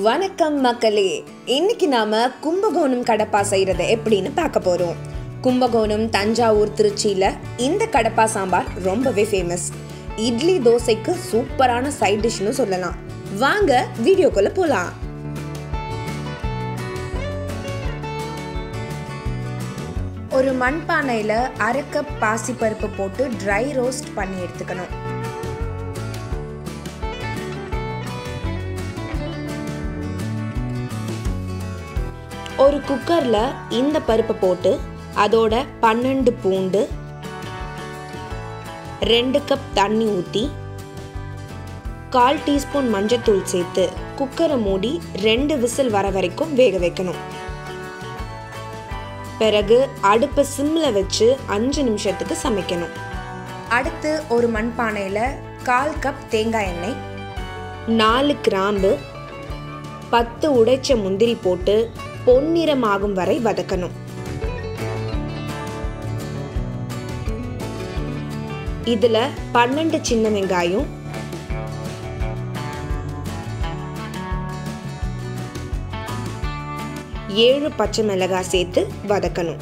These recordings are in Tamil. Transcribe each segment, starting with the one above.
வணக்கம் மக்களே. இன்னைக்கு நாம கும்பகோணம் கடப்பா செய்யறதை எப்படின்னு பார்க்க போறோம். கும்பகோணம், தஞ்சாவூர், திருச்சியில இந்த கடப்பா சாம்பார் ரொம்பவே ஃபேமஸ். இட்லி, தோசைக்கு சூப்பரான சைட் டிஷ்னு சொல்லலாம். வாங்க வீடியோக்குள்ள போலாம். ஒரு மண்பானையில 1/2 கப் பாசிப்பருப்பு போட்டு ட்ரை ரோஸ்ட் பண்ணி எடுத்துக்கணும். ஒரு குக்கர்ல இந்த பருப்பை போட்டு அதோட 12 பூண்டு, 2 கப் தண்ணி ஊற்றி 1/4 டீஸ்பூன் மஞ்சத்தூள் சேர்த்து குக்கரை மூடி 2 விசில் வர வரைக்கும் வேக வைக்கணும். பிறகு அடுப்பை சிம்ல வச்சு 5 நிமிஷத்துக்கு சமைக்கணும். அடுத்து ஒரு மண்பானையில 1/4 கப் தேங்காய் எண்ணெய், 4 கிராம்பு, 10 உடைச்ச முந்திரி போட்டு பொன்னிறமாகும் வரை வதக்கணும். இதுல 12 சின்ன வெங்காயம், 7 பச்சை மிளகாய் சேர்த்து வதக்கணும்.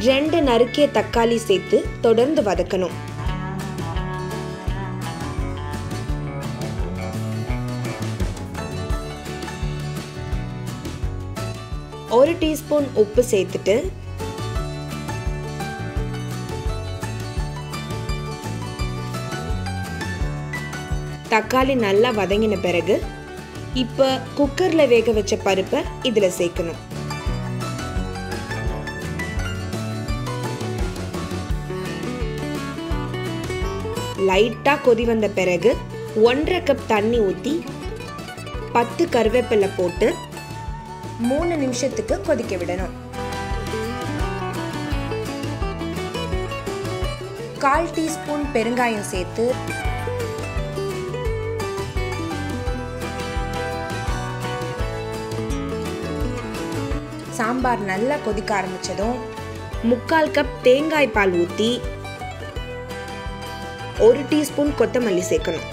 2 நறுக்கிய தக்காளி சேர்த்து தொடர்ந்து வதக்கணும். ஒரு டீஸ்பூன் உப்பு சேர்த்துட்டு தக்காளி நல்லா வதங்கின பிறகு இப்ப குக்கர்ல வேக வச்ச பருப்பை இதுல சேர்க்கணும். லைட்டா கொதி வந்த பிறகு 1/2 கப் தண்ணி ஊத்தி 10 கருவேப்பிலை போட்டு 3 நிமிஷத்துக்கு கொதிக்க விடணும். 1/4 டீஸ்பூன் பெருங்காயம் சேர்த்து சாம்பார் நல்லா கொதிக்க ஆரம்பிச்சதும் 3/4 கப் தேங்காய் பால் ஊற்றி 1 டீஸ்பூன் கொத்தமல்லி சேர்க்கணும்.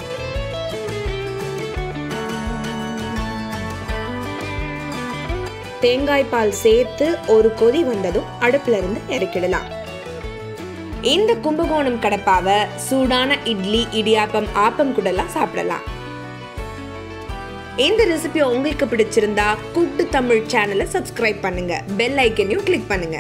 தேங்காய் பால் சேர்த்து ஒரு கொதி வந்ததும் அடுப்புல இருந்து இறக்கிடலாம். இந்த கும்பகோணம் கடப்பாவை சூடான இட்லி, இடியாப்பம், ஆப்பம் கூடலாம் சாப்பிடலாம். இந்த ரெசிபி உங்களுக்கு பிடிச்சிருந்தா கூட்டு தமிழ் சேனலை சப்ஸ்கிரைப் பண்ணுங்க, பெல் ஐக்கனையும் கிளிக் பண்ணுங்க.